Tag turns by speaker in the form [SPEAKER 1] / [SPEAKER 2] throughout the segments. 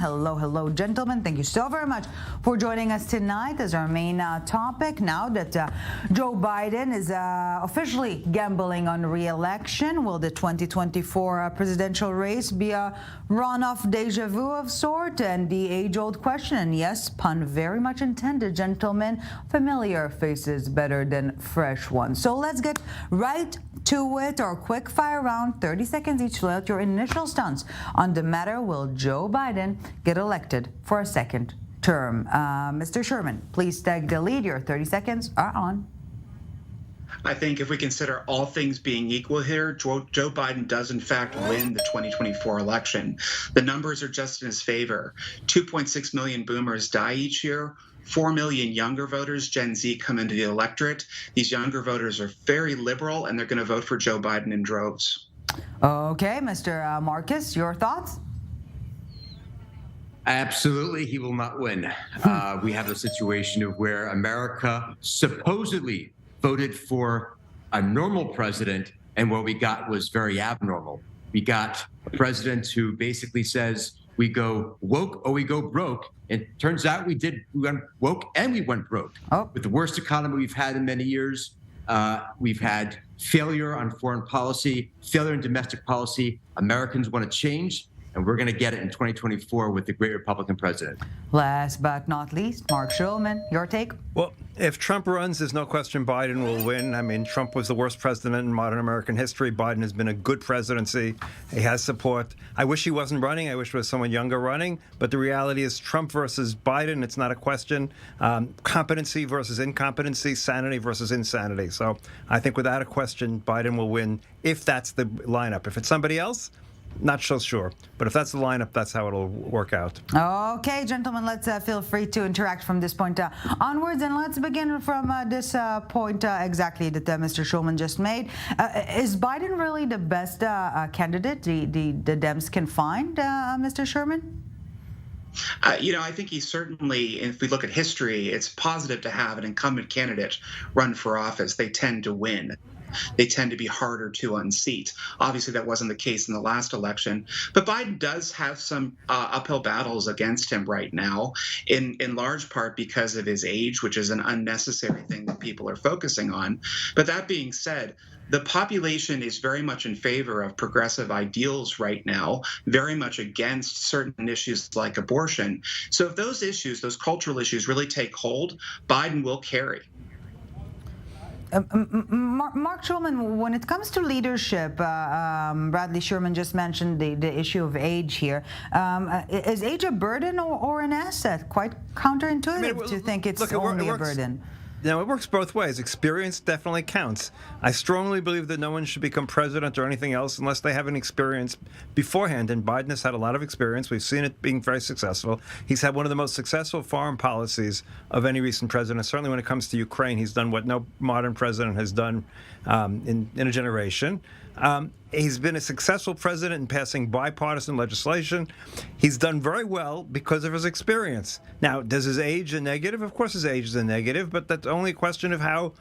[SPEAKER 1] Hello, gentlemen. Thank you so very much for joining us tonight as our main topic. Now that Joe Biden is officially gambling on re-election, will the 2024 presidential race be a runoff deja vu of sort? And the age-old question, and yes, pun very much intended, gentlemen, familiar faces better than fresh ones. So let's get right to it. Our quick fire round, 30 seconds each. Lay out your initial stance on the matter. Will Joe Biden get elected for a second term? Mr. Schurman, please take the lead. Your 30 seconds are on.
[SPEAKER 2] I think if we consider all things being equal here, Joe Biden does in fact win the 2024 election. The numbers are just in his favor. 2.6 million boomers die each year. 4 million younger voters, Gen Z, come into the electorate. These younger voters are very liberal, and they're going to vote for Joe Biden in droves.
[SPEAKER 1] Okay, Mr. Marcus, your thoughts?
[SPEAKER 3] Absolutely, he will not win. We have a situation of where America supposedly voted for a normal president, and what we got was very abnormal. We got a president who basically says, we go woke or we go broke. It turns out we went woke and we went broke. With the worst economy we've had in many years. We've had failure on foreign policy, failure in domestic policy. Americans want to change, and we're going to get it in 2024 with the great Republican president.
[SPEAKER 1] Last but not least, Marc Schulman, your take?
[SPEAKER 4] Well, if Trump runs, there's no question Biden will win. I mean, Trump was the worst president in modern American history. Biden has been a good presidency. He has support. I wish he wasn't running. I wish there was someone younger running. But the reality is Trump versus Biden, it's not a question. Competency versus incompetency, sanity versus insanity. So I think without a question, Biden will win if that's the lineup. If it's somebody else, not so sure. But if that's the lineup, that's how it'll work out.
[SPEAKER 1] Okay, gentlemen, let's feel free to interact from this point onwards. And let's begin from this point exactly that Mr. Schulman just made. Is Biden really the best candidate the Dems can find, Mr. Schurman?
[SPEAKER 2] I think he certainly, if we look at history, it's positive to have an incumbent candidate run for office. They tend to win. They tend to be harder to unseat. Obviously, that wasn't the case in the last election. But Biden does have some uphill battles against him right now, in large part because of his age, which is an unnecessary thing that people are focusing on. But that being said, the population is very much in favor of progressive ideals right now, very much against certain issues like abortion. So if those issues, those cultural issues, really take hold, Biden will carry.
[SPEAKER 1] Marc Schulman, when it comes to leadership, Bradley Schurman just mentioned the issue of age here. Is age a burden or an asset? Quite counterintuitive to think it's only a burden.
[SPEAKER 4] Now, it works both ways. Experience definitely counts. I strongly believe that no one should become president or anything else unless they have an experience beforehand. And Biden has had a lot of experience. We've seen it being very successful. He's had one of the most successful foreign policies of any recent president. Certainly when it comes to Ukraine, he's done what no modern president has done in a generation. He's been a successful president in passing bipartisan legislation. He's done very well because of his experience. Now, does his age a negative? Of course his age is a negative, but that's only a question of how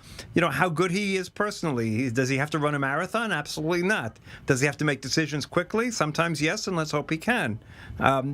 [SPEAKER 4] good he is personally. Does he have to run a marathon? Absolutely not. Does he have to make decisions quickly? Sometimes yes, and let's hope he can.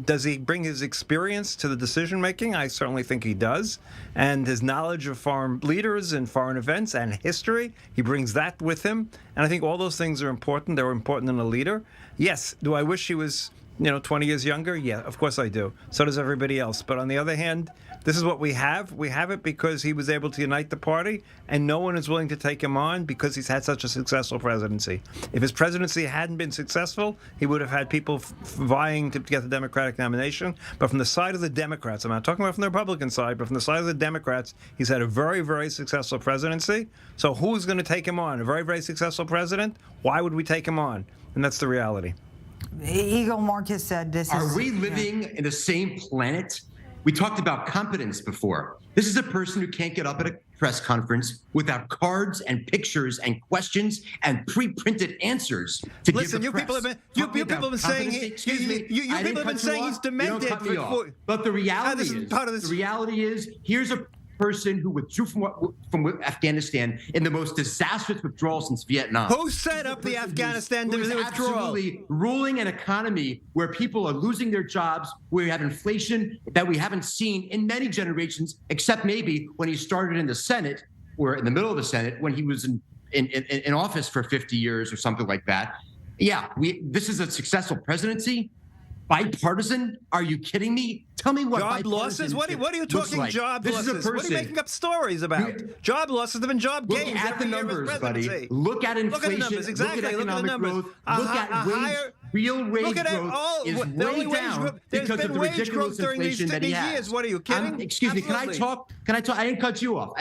[SPEAKER 4] Does he bring his experience to the decision making? I certainly think he does. And his knowledge of foreign leaders and foreign events and history, he brings that with him. And I think all those things are important. They're important in a leader. Yes. Do I wish he was, 20 years younger? Yeah, of course I do. So does everybody else. But on the other hand, this is what we have. We have it because he was able to unite the party, and no one is willing to take him on because he's had such a successful presidency. If his presidency hadn't been successful, he would have had people vying to get the Democratic nomination. But from the side of the Democrats, I'm not talking about from the Republican side, but from the side of the Democrats, he's had a very, very successful presidency. So who's going to take him on? A very, very successful president? Why would we take him on? And that's the reality.
[SPEAKER 1] Yigal Marcus said this
[SPEAKER 3] Are we living in the same planet? We talked about competence before. This is a person who can't get up at a press conference without cards and pictures and questions and pre-printed ansers to
[SPEAKER 4] Listen,
[SPEAKER 3] give the press.
[SPEAKER 4] you people have been saying he's demented.
[SPEAKER 3] But the reality is, here's a person who withdrew from Afghanistan in the most disastrous withdrawal since Vietnam.
[SPEAKER 4] Who set up the Afghanistan withdrawal?
[SPEAKER 3] Absolutely ruling an economy where people are losing their jobs, where we have inflation that we haven't seen in many generations, except maybe when he started in the Senate or in the middle of the Senate when he was in office for 50 years or something like that. Yeah, this is a successful presidency. Bipartisan? Are you kidding me? Tell me what
[SPEAKER 4] job losses? What are you talking
[SPEAKER 3] like.
[SPEAKER 4] job
[SPEAKER 3] this
[SPEAKER 4] losses?
[SPEAKER 3] Is a person,
[SPEAKER 4] what are you making up stories about? Job losses have been job gains.
[SPEAKER 3] Look at the numbers, buddy. Look at inflation.
[SPEAKER 4] Look at the numbers. Exactly.
[SPEAKER 3] Look at economic growth.
[SPEAKER 4] Look
[SPEAKER 3] at real wage growth is way down because of the ridiculous inflation that he has.
[SPEAKER 4] Years. What are you kidding?
[SPEAKER 3] Excuse me. Can I talk? I didn't cut you off.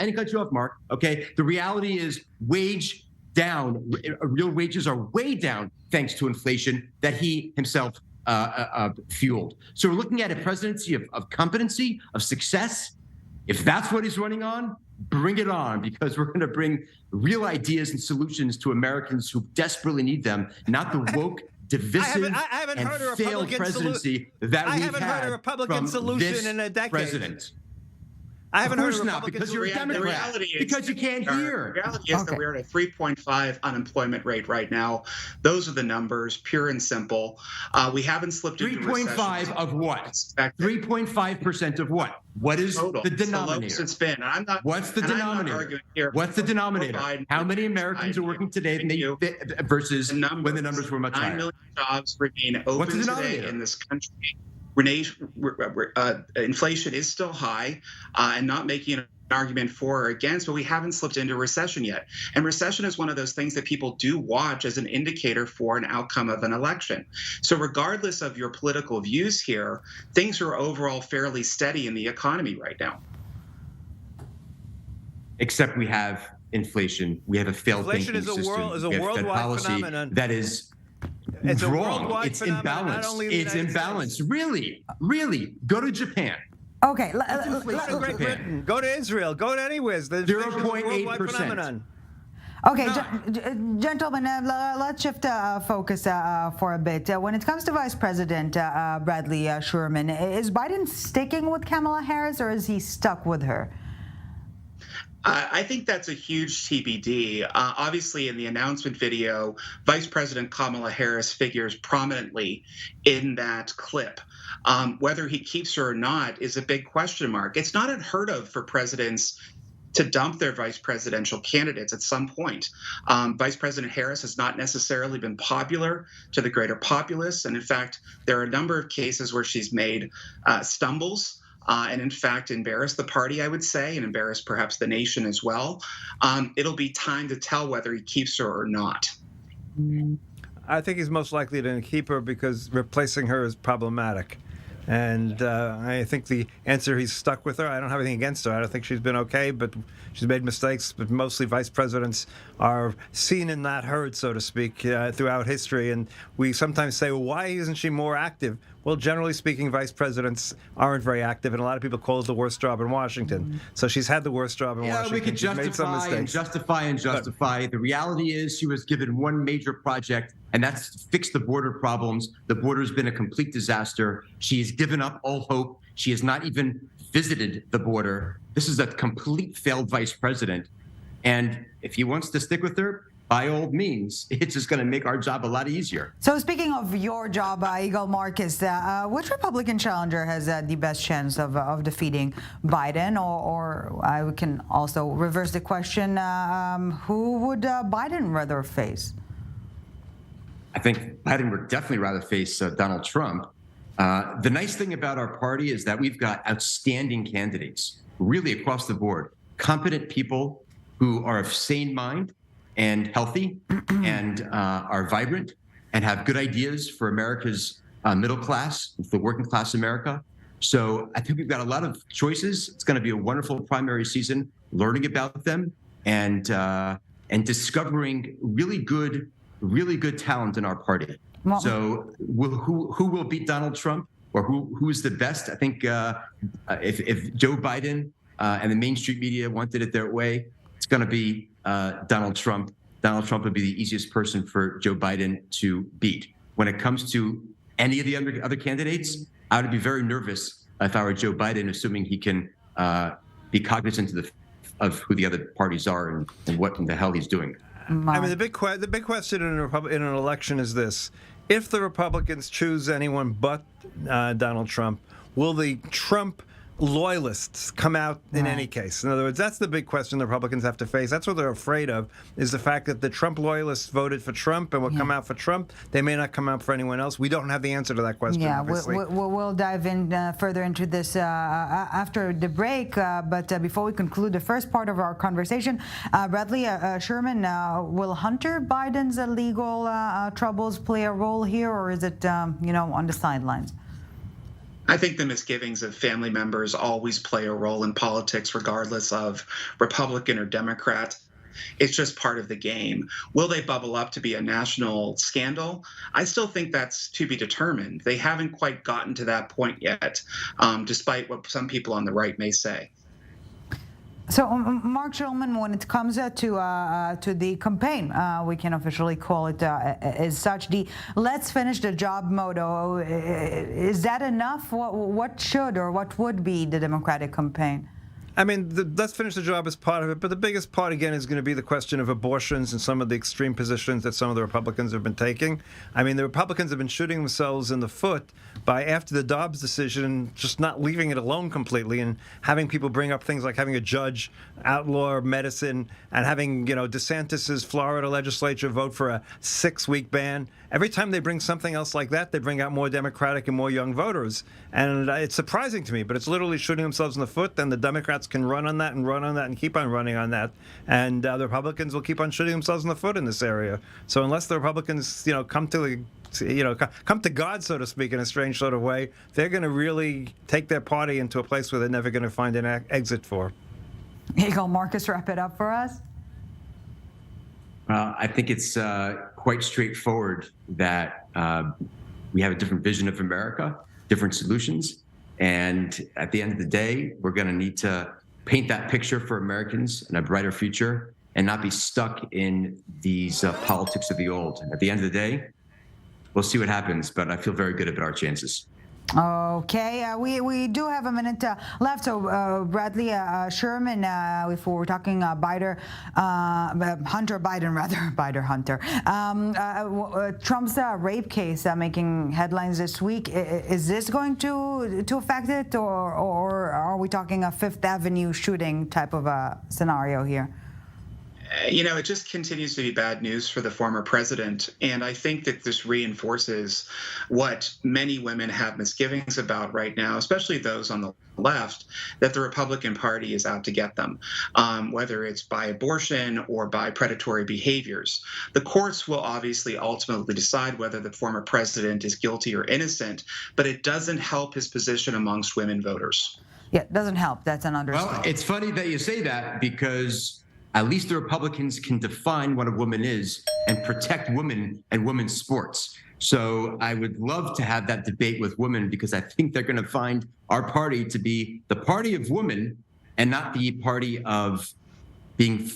[SPEAKER 3] Mark. Okay. The reality is wage down. Real wages are way down thanks to inflation that he himself fueled. So we're looking at a presidency of competency, of success. If that's what he's running on, bring it on, because we're going to bring real ideas and solutions to Americans who desperately need them, not the woke, divisive, and failed presidency that we've had from this president.
[SPEAKER 4] I haven't heard
[SPEAKER 3] of not, because you're a Democrat. Because you can't hear.
[SPEAKER 2] The reality is that we're at a 3.5 unemployment rate right now. Those are the numbers, pure and simple. We haven't slipped into recession.
[SPEAKER 3] 3.5 of what? 3.5% of what? What is
[SPEAKER 2] total.
[SPEAKER 3] The denominator?
[SPEAKER 2] The lowest it's been.
[SPEAKER 3] What's the denominator? What's the denominator? How many Americans are working today versus when the numbers were much higher?
[SPEAKER 2] 9 million jobs remain open today in this country. Inflation is still high, and not making an argument for or against, but we haven't slipped into recession yet. And recession is one of those things that people do watch as an indicator for an outcome of an election. So regardless of your political views here, things are overall fairly steady in the economy right now.
[SPEAKER 3] Except we have inflation. We have a failed
[SPEAKER 4] inflation
[SPEAKER 3] banking system.
[SPEAKER 4] Is a worldwide phenomenon.
[SPEAKER 3] That is
[SPEAKER 4] it's
[SPEAKER 3] wrong. It's imbalanced. It's imbalanced. Really. Go to Japan.
[SPEAKER 1] Okay.
[SPEAKER 4] Great Britain. Go to Israel. Go to anywhere.
[SPEAKER 3] 0.8%.
[SPEAKER 1] Okay, gentlemen, let's shift focus for a bit. When it comes to Vice President Bradley Schurman, is Biden sticking with Kamala Harris, or is he stuck with her?
[SPEAKER 2] I think that's a huge TBD. Obviously, in the announcement video, Vice President Kamala Harris figures prominently in that clip. Whether he keeps her or not is a big question mark. It's not unheard of for presidents to dump their vice presidential candidates at some point. Vice President Harris has not necessarily been popular to the greater populace. And in fact, there are a number of cases where she's made stumbles and in fact embarrass the party, I would say, and embarrass perhaps the nation as well. It'll be time to tell whether he keeps her or not.
[SPEAKER 4] I think he's most likely to keep her because replacing her is problematic. And I think the answer, he's stuck with her. I don't have anything against her. I don't think she's been okay, but she's made mistakes. But mostly vice presidents are seen and not heard, so to speak, throughout history. And we sometimes say, well, why isn't she more active? Well, generally speaking, vice presidents aren't very active, and a lot of people call it the worst job in Washington. So she's had the worst job in Washington.
[SPEAKER 3] We could justify and justify. The reality is she was given one major project, and that's to fix the border problems. The border's been a complete disaster. She's given up all hope. She has not even visited the border. This is a complete failed vice president. And if he wants to stick with her, by all means, it's just going to make our job a lot easier.
[SPEAKER 1] So speaking of your job, Yigal Marcus, which Republican challenger has the best chance of defeating Biden? Or I can also reverse the question, who would Biden rather face?
[SPEAKER 3] I think Biden would definitely rather face Donald Trump. The nice thing about our party is that we've got outstanding candidates, really across the board, competent people who are of sane mind and healthy and are vibrant and have good ideas for America's middle class, the working class America. So I think we've got a lot of choices. It's going to be a wonderful primary season, learning about them and discovering really good talent in our party. Well, so who will beat Donald Trump, or who is the best? I think if Joe Biden and the Main Street media wanted it their way, it's going to be Donald Trump. Donald Trump would be the easiest person for Joe Biden to beat. When it comes to any of the other candidates, I would be very nervous if I were Joe Biden, assuming he can be cognizant of who the other parties are and what in the hell he's doing.
[SPEAKER 4] I mean, the big question in an election is this: if the Republicans choose anyone but Donald Trump, will the Trump loyalists come out in any case? In other words, that's the big question the Republicans have to face. That's what they're afraid of, is the fact that the Trump loyalists voted for Trump and will come out for Trump. They may not come out for anyone else. We don't have the answer to that question, obviously.
[SPEAKER 1] We'll dive in further into this after the break. But before we conclude the first part of our conversation, Bradley Schurman, will Hunter Biden's legal troubles play a role here, or is it, on the sidelines?
[SPEAKER 2] I think the misgivings of family members always play a role in politics, regardless of Republican or Democrat. It's just part of the game. Will they bubble up to be a national scandal? I still think that's to be determined. They haven't quite gotten to that point yet, despite what some people on the right may say.
[SPEAKER 1] So, Marc Schulman, when it comes to the campaign, we can officially call it as such, the "let's finish the job" motto, is that enough? What should or what would be the Democratic campaign?
[SPEAKER 4] I mean, let's finish the job as part of it, but the biggest part, again, is going to be the question of abortions and some of the extreme positions that some of the Republicans have been taking. I mean, the Republicans have been shooting themselves in the foot by, after the Dobbs decision, just not leaving it alone completely and having people bring up things like having a judge outlaw medicine and having, DeSantis's Florida legislature vote for a 6-week ban. Every time they bring something else like that, they bring out more Democratic and more young voters. And it's surprising to me, but it's literally shooting themselves in the foot, and the Democrats can run on that and keep on running on that. And the Republicans will keep on shooting themselves in the foot in this area. So unless the Republicans, come to God, so to speak, in a strange sort of way, they're going to really take their party into a place where they're never going to find an exit for.
[SPEAKER 1] Yigal Marcus, wrap it up for us.
[SPEAKER 3] I think it's quite straightforward that we have a different vision of America, different solutions. And at the end of the day, we're going to need to paint that picture for Americans and a brighter future and not be stuck in these politics of the old. And at the end of the day, we'll see what happens, but I feel very good about our chances.
[SPEAKER 1] Okay, we do have a minute left. So Bradley Schurman, if we're talking Hunter Hunter, Trump's rape case making headlines this week. Is this going to affect it, or are we talking a Fifth Avenue shooting type of a scenario here?
[SPEAKER 2] It just continues to be bad news for the former president. And I think that this reinforces what many women have misgivings about right now, especially those on the left, that the Republican Party is out to get them, whether it's by abortion or by predatory behaviors. The courts will obviously ultimately decide whether the former president is guilty or innocent, but it doesn't help his position amongst women voters.
[SPEAKER 1] Yeah, it doesn't help. That's an understatement.
[SPEAKER 3] Well, it's funny that you say that, because at least the Republicans can define what a woman is and protect women and women's sports. So I would love to have that debate with women, because I think they're going to find our party to be the party of women and not the party of being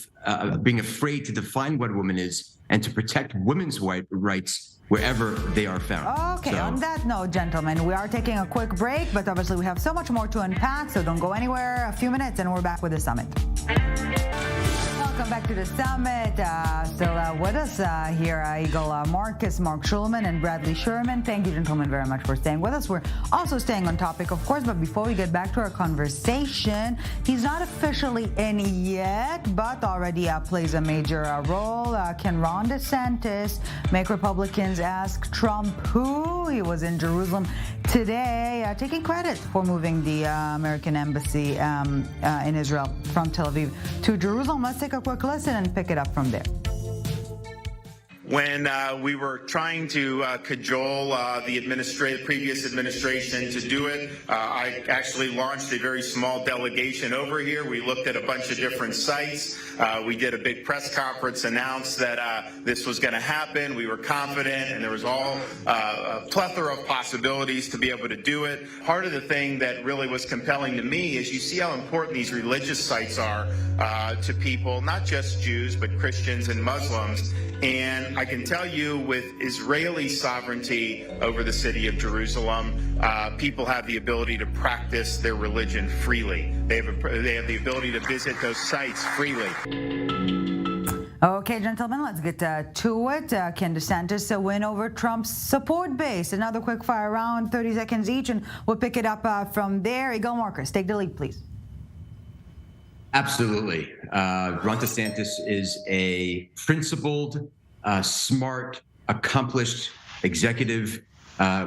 [SPEAKER 3] afraid to define what a woman is and to protect women's rights wherever they are found.
[SPEAKER 1] Okay, on that note, gentlemen, we are taking a quick break, but obviously we have so much more to unpack, so don't go anywhere. A few minutes and we're back with the summit. Welcome back to the summit. Still with us here, Yigal Marcus, Marc Schulman, and Bradley Schurman. Thank you, gentlemen, very much for staying with us. We're also staying on topic, of course, but before we get back to our conversation, he's not officially in yet, but already plays a major role. Can Ron DeSantis make Republicans ask Trump who? He was in Jerusalem today, taking credit for moving the American embassy in Israel from Tel Aviv to Jerusalem. Let's take a quick listen and pick it up from there.
[SPEAKER 5] When we were trying to cajole the previous administration to do it, I actually launched a very small delegation over here. We looked at a bunch of different sites. We did a big press conference, announced that this was going to happen. We were confident, and there was all a plethora of possibilities to be able to do it. Part of the thing that really was compelling to me is you see how important these religious sites are to people, not just Jews, but Christians and Muslims. And I I can tell you with Israeli sovereignty over the city of Jerusalem, people have the ability to practice their religion freely. They have the ability to visit those sites freely.
[SPEAKER 1] Okay, gentlemen, let's get to it. Can DeSantis win over Trump's support base? Another quick fire round, 30 seconds each, and we'll pick it up from there. Yigal Marcus, take the lead, please.
[SPEAKER 3] Absolutely. Ron DeSantis is a principled, smart, accomplished executive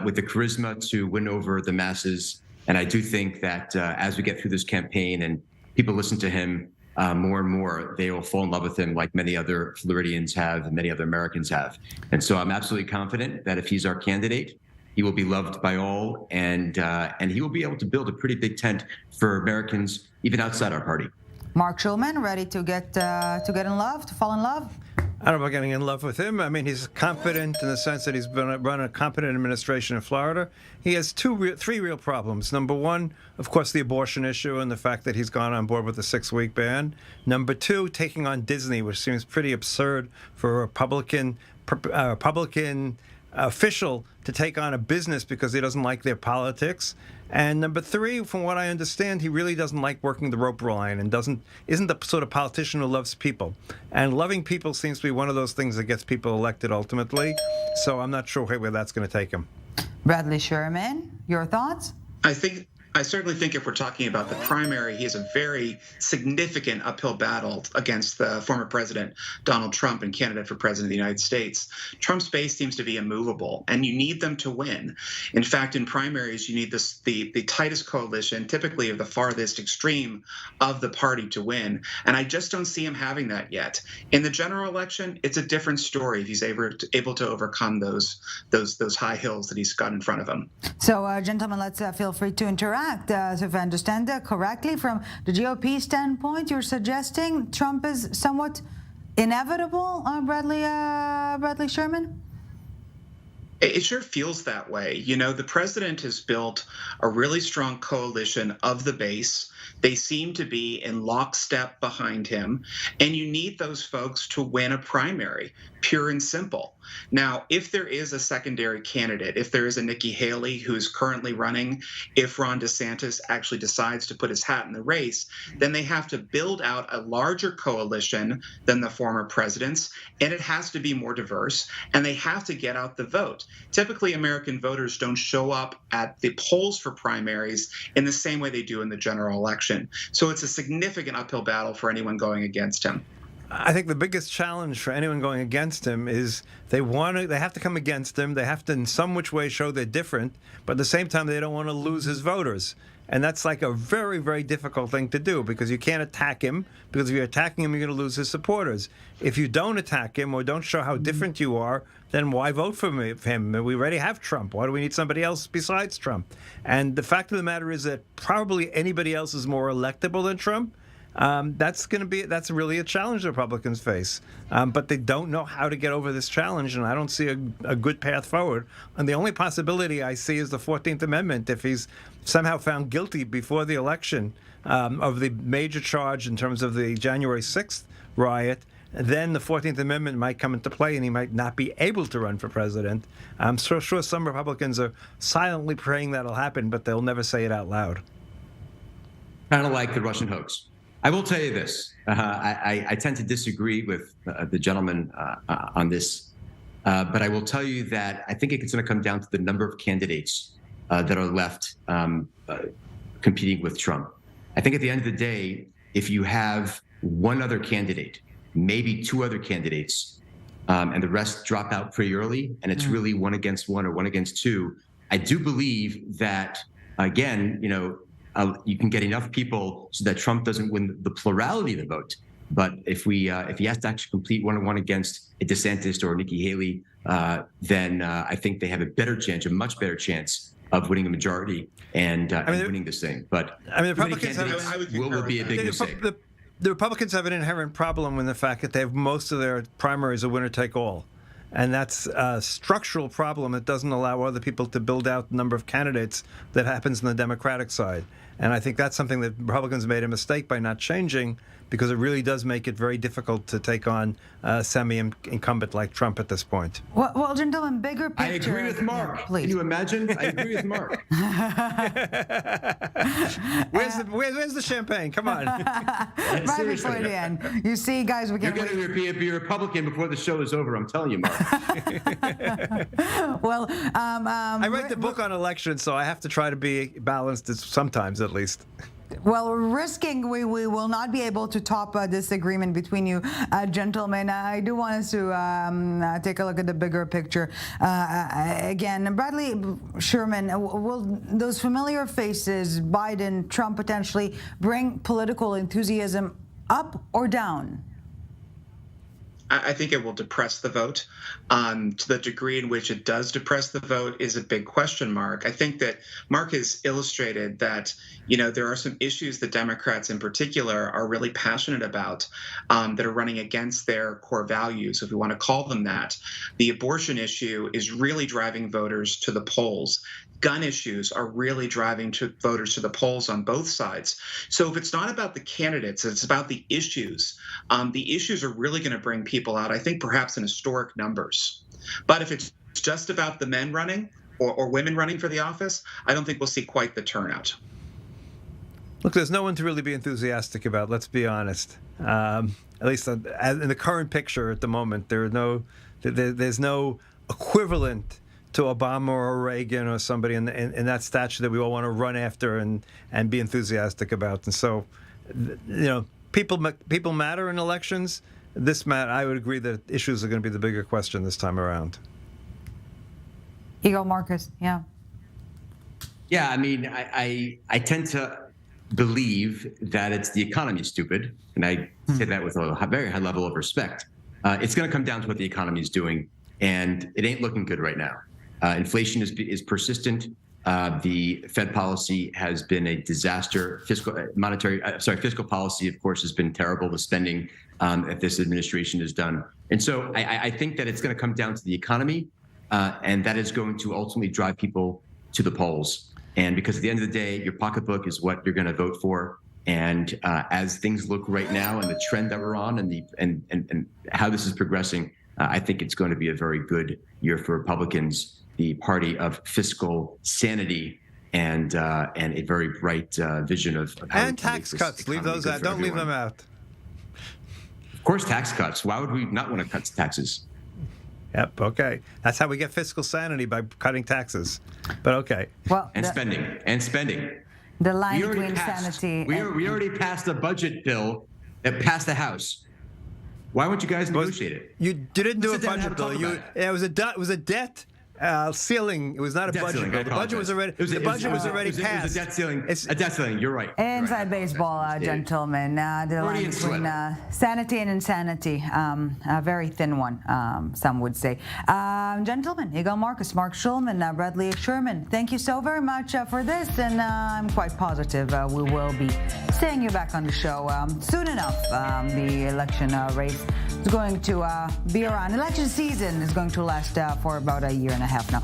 [SPEAKER 3] with the charisma to win over the masses. And I do think that as we get through this campaign and people listen to him more and more, they will fall in love with him like many other Floridians have and many other Americans have. And so I'm absolutely confident that if he's our candidate, he will be loved by all, and he will be able to build a pretty big tent for Americans, even outside our party.
[SPEAKER 1] Marc Schulman, ready to get in love, to fall in love?
[SPEAKER 4] I don't know about getting in love with him. I mean, he's competent in the sense that he's been run a competent administration in Florida. He has three real problems. Number one, of course, the abortion issue and the fact that he's gone on board with the 6-week ban. Number two, taking on Disney, which seems pretty absurd for a Republican official to take on a business because he doesn't like their politics. And number three, from what I understand, he really doesn't like working the rope line and isn't the sort of politician who loves people. And loving people seems to be one of those things that gets people elected ultimately. So I'm not sure where that's going to take him.
[SPEAKER 1] Bradley Schurman, your thoughts?
[SPEAKER 2] I certainly think if we're talking about the primary, he has a very significant uphill battle against the former president, Donald Trump, and candidate for president of the United States. Trump's base seems to be immovable, and you need them to win. In fact, in primaries, you need the tightest coalition, typically of the farthest extreme of the party to win. And I just don't see him having that yet. In the general election, it's a different story if he's able to overcome those high hills that he's got in front of him.
[SPEAKER 1] So, gentlemen, let's feel free to interact. So if I understand that correctly, from the GOP standpoint, you're suggesting Trump is somewhat inevitable, Bradley Schurman?
[SPEAKER 2] It sure feels that way. You know, the president has built a really strong coalition of the base. They seem to be in lockstep behind him. And you need those folks to win a primary, pure and simple. Now, if there is a secondary candidate, if there is a Nikki Haley who's currently running, if Ron DeSantis actually decides to put his hat in the race, then they have to build out a larger coalition than the former president's, and it has to be more diverse, and they have to get out the vote. Typically, American voters don't show up at the polls for primaries in the same way they do in the general election. So it's a significant uphill battle for anyone going against him.
[SPEAKER 4] I think the biggest challenge for anyone going against him is they have to come against him. They have to in some which way show they're different, but at the same time they don't want to lose his voters. And that's like a very, very difficult thing to do because you can't attack him, because if you're attacking him, you're going to lose his supporters. If you don't attack him or don't show how different you are, then why vote for him? We already have Trump. Why do we need somebody else besides Trump? And the fact of the matter is that probably anybody else is more electable than Trump. That's really a challenge the Republicans face. But they don't know how to get over this challenge, and I don't see a good path forward. And the only possibility I see is the 14th Amendment. If he's somehow found guilty before the election of the major charge in terms of the January 6th riot, then the 14th Amendment might come into play and he might not be able to run for president. I'm sure some Republicans are silently praying that'll happen, but they'll never say it out loud.
[SPEAKER 3] Kind of like the Russian hoax. I will tell you this. I tend to disagree with the gentleman on this, but I will tell you that I think it's going to come down to the number of candidates that are left competing with Trump. I think at the end of the day, if you have one other candidate, maybe two other candidates, and the rest drop out pretty early, and it's really one against one or one against two, I do believe that, again, you can get enough people so that Trump doesn't win the plurality of the vote. But if he has to actually complete one-on-one against a DeSantis or Nikki Haley, then I think they have a much better chance of winning a majority and winning this thing. But
[SPEAKER 4] the Republicans
[SPEAKER 3] will be a big mistake.
[SPEAKER 4] The Republicans have an inherent problem with the fact that they have most of their primaries a winner take all. And that's a structural problem that doesn't allow other people to build out the number of candidates that happens on the Democratic side. And I think that's something that Republicans made a mistake by not changing, because it really does make it very difficult to take on a semi-incumbent like Trump at this point.
[SPEAKER 1] Well, gentlemen, bigger picture.
[SPEAKER 3] I agree with Mark.
[SPEAKER 1] Yeah, please.
[SPEAKER 3] Can you imagine? I agree with Mark.
[SPEAKER 4] Where's the champagne? Come on.
[SPEAKER 1] Right
[SPEAKER 3] Seriously.
[SPEAKER 1] before the end. You see, guys, we
[SPEAKER 3] You're
[SPEAKER 1] can.
[SPEAKER 3] going to be a Republican before the show is over. I'm telling you, Mark.
[SPEAKER 1] Well,
[SPEAKER 4] I write the book on elections, so I have to try to be balanced sometimes, at least.
[SPEAKER 1] well, risking we will not be able to top a disagreement between you, gentlemen. I do want us to take a look at the bigger picture. Again, Bradley Schurman, will those familiar faces, Biden, Trump, potentially bring political enthusiasm up or down?
[SPEAKER 2] I think it will depress the vote. To the degree in which it does depress the vote is a big question mark. I think that Mark has illustrated that, there are some issues that Democrats in particular are really passionate about, that are running against their core values, if we want to call them that. The abortion issue is really driving voters to the polls. Gun issues are really driving voters to the polls on both sides. So if it's not about the candidates, it's about the issues. The issues are really going to bring people out, I think perhaps in historic numbers. But if it's just about the men running or women running for the office, I don't think we'll see quite the turnout.
[SPEAKER 4] Look, there's no one to really be enthusiastic about, let's be honest. At least in the current picture at the moment, there's no equivalent to Obama or Reagan or somebody in that stature that we all want to run after and be enthusiastic about. And so, people matter in elections. I would agree that issues are going to be the bigger question this time around.
[SPEAKER 1] Yigal Marcus, yeah.
[SPEAKER 3] Yeah, I mean, I tend to believe that it's the economy is stupid, and I say that with a very high level of respect. It's going to come down to what the economy is doing, and it ain't looking good right now. Inflation is persistent. The Fed policy has been a disaster. Fiscal policy, of course, has been terrible. The spending that this administration has done, and so I think that it's going to come down to the economy, and that is going to ultimately drive people to the polls. And because at the end of the day, your pocketbook is what you're going to vote for. And as things look right now, and the trend that we're on, and how this is progressing, I think it's going to be a very good year for Republicans, the party of fiscal sanity and a very bright vision of how
[SPEAKER 4] and tax cuts. Leave those out. Don't leave them out.
[SPEAKER 3] Of course, tax cuts. Why would we not want to cut taxes?
[SPEAKER 4] Yep. Okay. That's how we get fiscal sanity, by cutting taxes. But okay.
[SPEAKER 1] Well,
[SPEAKER 3] spending.
[SPEAKER 1] The line between sanity.
[SPEAKER 3] We already passed a budget bill that passed the House. Why won't you guys negotiate it?
[SPEAKER 4] You didn't do a budget bill. It was a debt ceiling. It was not a budget bill. The budget was already passed.
[SPEAKER 3] It was a debt ceiling. It's a debt ceiling. You're right.
[SPEAKER 1] Inside baseball, gentlemen. The line between sanity and insanity. A very thin one, some would say. Gentlemen, Yigal Marcus, Marc Schulman, Bradley Schurman, thank you so very much for this. And I'm quite positive we will be seeing you back on the show soon enough. The election race is going to be around. Election season is going to last for about a year and a half now.